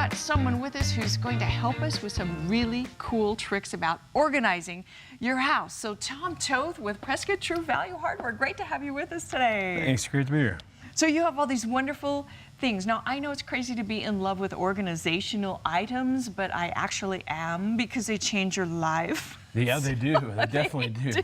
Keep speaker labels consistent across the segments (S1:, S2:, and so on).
S1: got someone with us who's going to help us with some really cool tricks about organizing your house. So Tom Toth with Prescott True Value Hardware, great to have you with us today.
S2: Thanks, great to be here.
S1: So you have all these wonderful things. Now, I know it's crazy to be in love with organizational items, but I actually am, because they change your life.
S2: Yeah, they do. They definitely do.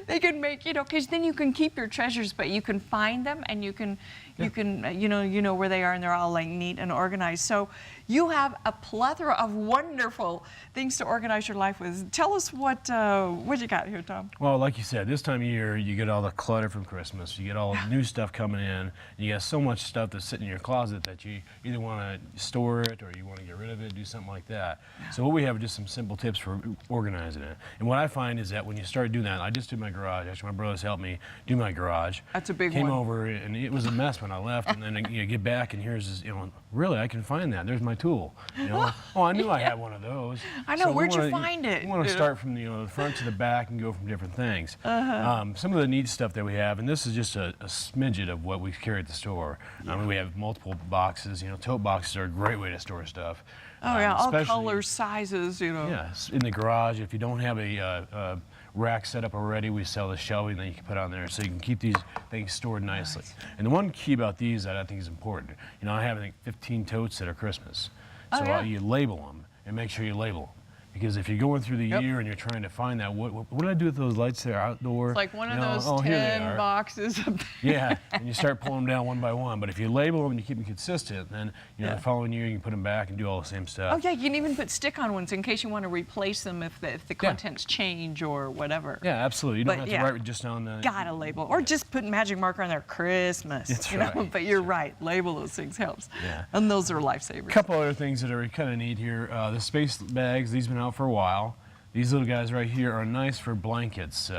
S1: They can make, because then you can keep your treasures, but you can find them, and you can, you know where they are, and they're all like neat and organized. So you have a plethora of wonderful things to organize your life with. Tell us what you got here, Tom.
S2: Well, like you said, this time of year, you get all the clutter from Christmas. You get all the new stuff coming in. And you got so much stuff that's sitting in your closet that you either want to store it or you want to get rid of it, do something like that. So what we have are just some simple tips for organizing it. And what I find is that when you start doing that, I just did my garage. Actually, my brothers helped me do my garage.
S1: That's a big one.
S2: Came over, and it was a mess when I left. And then you get back, and here's this, really, I can find that. There's my tool. Oh, I knew I had one of those.
S1: I know. So where'd you find it?
S2: We want to start from the front to the back and go from different things. Some of the neat stuff that we have, and this is just a smidget of what we carry at the store. We have multiple boxes. Tote boxes are a great way to store stuff.
S1: Oh yeah, all colors, sizes,
S2: Yes, in the garage. If you don't have a rack set up already, we sell the shelving that you can put on there, so you can keep these things stored nicely. Right. And the one key about these that I think is important, I have, I think, 15 totes that are Christmas. So you label them, and make sure you label them. Because if you're going through the year and you're trying to find that, what did I do with those lights there outdoor?
S1: It's like one of those 10 boxes.
S2: Yeah, and you start pulling them down one by one. But if you label them and you keep them consistent, then the following year you can put them back and do all the same stuff.
S1: Oh yeah, you can even put stick-on ones in case you want to replace them if the contents change or whatever.
S2: Yeah, absolutely. You don't have to write just on the...
S1: Gotta label. Or just put magic marker on there, Christmas.
S2: That's right.
S1: But you're right, label those things helps. Yeah. And those are lifesavers.
S2: A couple other things that are kind of neat here. The space bags, these have been out for a while. These little guys right here are nice for blankets,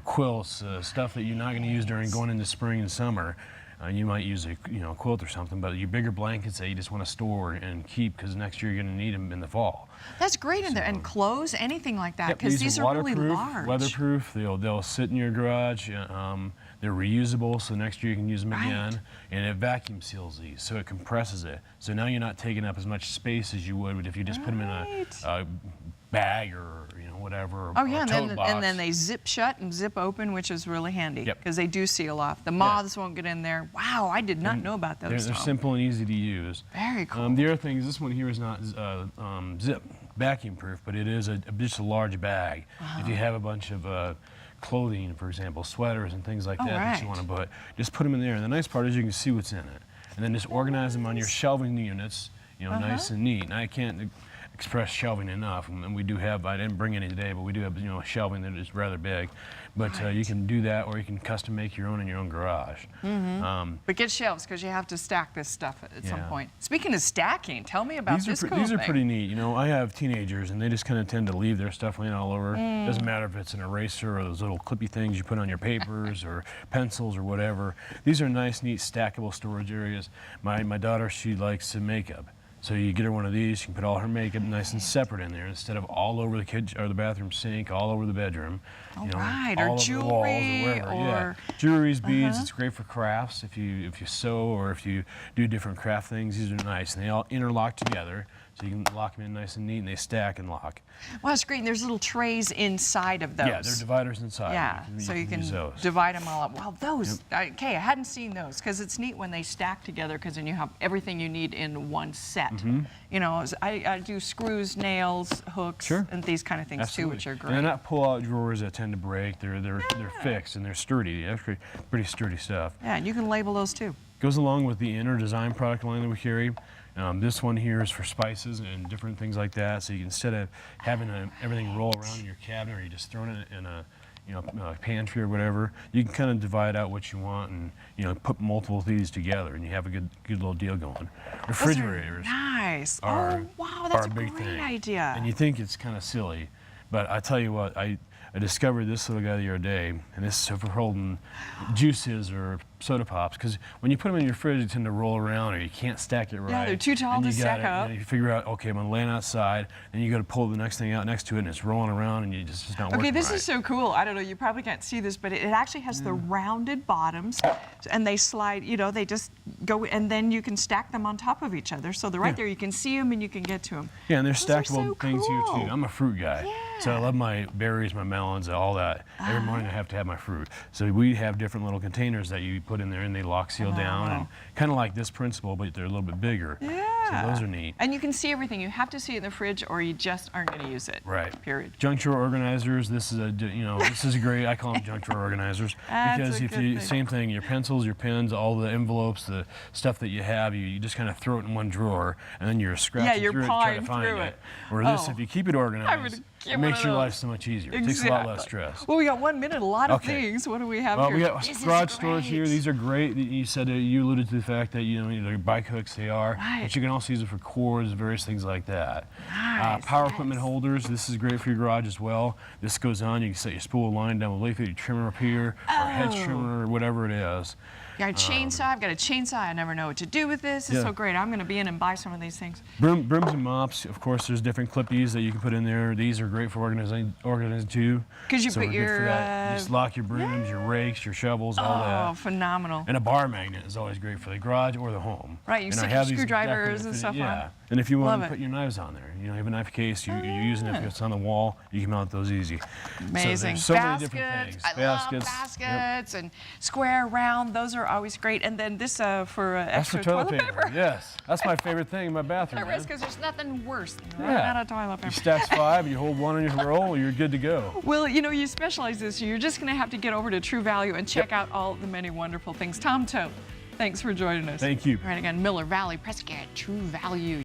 S2: quilts, stuff that you're not going to use during going into spring and summer. You might use a quilt or something, but your bigger blankets that you just want to store and keep, because next year you're going to need them in the fall.
S1: That's great in there. And clothes, anything like that, because these are really large.
S2: Weatherproof. They'll sit in your garage. They're reusable, so next year you can use them again. And it vacuum seals these, so it compresses it. So now you're not taking up as much space as you would if you just put them in a bag or whatever.
S1: Oh yeah, and then they zip shut and zip open, which is really handy because they do seal off. The moths won't get in there. Wow, I did not know about those.
S2: They're simple and easy to use.
S1: Very cool.
S2: The other thing is this one here is not zip vacuum proof, but it is just a large bag. If you have a bunch of clothing, for example, sweaters and things like that you want to put, just put them in there. And the nice part is you can see what's in it, and then just organize them on your shelving units, nice and neat. And I can't express shelving enough, and we do have, I didn't bring any today, but we do have shelving that is rather big, but you can do that, or you can custom make your own in your own garage.
S1: But get shelves, because you have to stack this stuff at some point. Speaking of stacking, tell me about this cool thing.
S2: These are pretty neat. I have teenagers, and they just kind of tend to leave their stuff laying all over. Doesn't matter if it's an eraser or those little clippy things you put on your papers or pencils or whatever. These are nice, neat, stackable storage areas. My daughter, she likes makeup. So you get her one of these, you can put all her makeup nice and separate in there instead of all over the kitchen or the bathroom sink, all over the bedroom.
S1: All or jewelry,
S2: or jewelries, beads. It's great for crafts if you sew or if you do different craft things. These are nice, and they all interlock together. So you can lock them in nice and neat, and they stack and lock.
S1: Well, that's great. And there's little trays inside of those.
S2: Yeah, they're dividers inside.
S1: Yeah, so you can divide them all up. Well, those, okay, I hadn't seen those, because it's neat when they stack together, because then you have everything you need in one set. I do screws, nails, hooks, and these kind of things too, which are great.
S2: And they're not pull-out drawers that tend to break. They're fixed, and they're sturdy. Actually, pretty sturdy stuff.
S1: Yeah, and you can label those too.
S2: Goes along with the inner design product line that we carry. This one here is for spices and different things like that. So you can, instead of having everything roll around in your cabinet, or you just throwing it in a pantry or whatever, you can kind of divide out what you want and put multiple of these together, and you have a good little deal going. Refrigerators
S1: are wow, that's a great idea.
S2: And you think it's kind of silly, but I tell you what, I discovered this little guy the other day, and this is for holding juices or soda pops, because when you put them in your fridge, they tend to roll around, or you can't stack it right.
S1: Yeah, they're too tall
S2: and
S1: to
S2: you
S1: stack
S2: gotta,
S1: up.
S2: You figure out, okay, I'm gonna lay it outside, and you got to pull the next thing out next to it, and it's rolling around, and it's just not working.
S1: Okay, this
S2: right.
S1: is so cool. I don't know, you probably can't see this, but it actually has the rounded bottoms, and they slide, you know, they just go, and then you can stack them on top of each other. So they're right there, you can see them and you can get to them.
S2: Yeah, and they're
S1: Those are
S2: stackable
S1: so
S2: things here
S1: cool.
S2: too. I'm a fruit guy, so I love my berries, my melons, all that. Every morning I have to have my fruit. So we have different little containers that you put in there, and they lock seal down, and kind of like this principle, but they're a little bit bigger.
S1: Yeah.
S2: So those are neat.
S1: And you can see everything. You have to see it in the fridge, or you just aren't going to use it.
S2: Right.
S1: Period.
S2: Junk drawer organizers. This is this is great. I call them junk drawer organizers
S1: That's
S2: because
S1: a
S2: if
S1: good
S2: you
S1: thing.
S2: same thing, your pencils, your pens, all the envelopes, the stuff that you have, you just kind of throw it in one drawer, and then you're scratching
S1: you're
S2: through it, trying to
S1: pawing
S2: find
S1: through
S2: it.
S1: it.
S2: Where this,
S1: Oh.
S2: if you keep it
S1: I
S2: organized,
S1: would get
S2: it
S1: one
S2: makes
S1: of
S2: your
S1: those.
S2: life so much easier. It takes a lot less stress.
S1: Well, we got 1 minute, a lot of
S2: Okay.
S1: things. What do we have
S2: Well,
S1: here?
S2: we got
S1: This is
S2: garage storage here.
S1: great.
S2: These are great. You said you alluded to the fact that they're bike hooks. They are,
S1: Right.
S2: but you can also use it for cords, various things like that.
S1: Nice,
S2: Power
S1: yes.
S2: equipment holders. This is great for your garage as well. This goes on. You can set your spool line down with your trimmer up here, or hedge trimmer, or whatever it is.
S1: Got a chainsaw. I've got a chainsaw. I never know what to do with this. It's
S2: Yeah.
S1: so great. I'm going to be in and buy some of these things.
S2: Brooms and mops. Of course, there's different clippies that you can put in there. These are great for organizing too.
S1: 'Cause you
S2: So
S1: put
S2: we're good for
S1: your,
S2: that. Just lock your brooms, your rakes, your shovels, all that.
S1: Oh, phenomenal.
S2: And a bar magnet is always great for the garage or the home.
S1: Right, you
S2: And
S1: stick
S2: I
S1: your
S2: have these
S1: screwdrivers
S2: decorative
S1: and stuff on.
S2: Yeah, and if you want
S1: Love
S2: to
S1: it.
S2: put your knives on there, you have a knife case, you're using it, if it's on the wall, you can mount those easy.
S1: Amazing.
S2: So there's so many different
S1: Baskets.
S2: things.
S1: I love baskets and square, round. Those are always great. And then this for
S2: That's
S1: extra
S2: for toilet paper. Yes, that's my favorite thing in my bathroom. man.
S1: Because there's nothing worse than running out of toilet
S2: You
S1: paper.
S2: stacks 5, you hold one on your roll, you're good to go.
S1: Well, you specialize this, so you're just going to have to get over to True Value and check out all the many wonderful things. Toth, thanks for joining us.
S2: Thank you.
S1: All right, again, Miller Valley, Prescott True Value.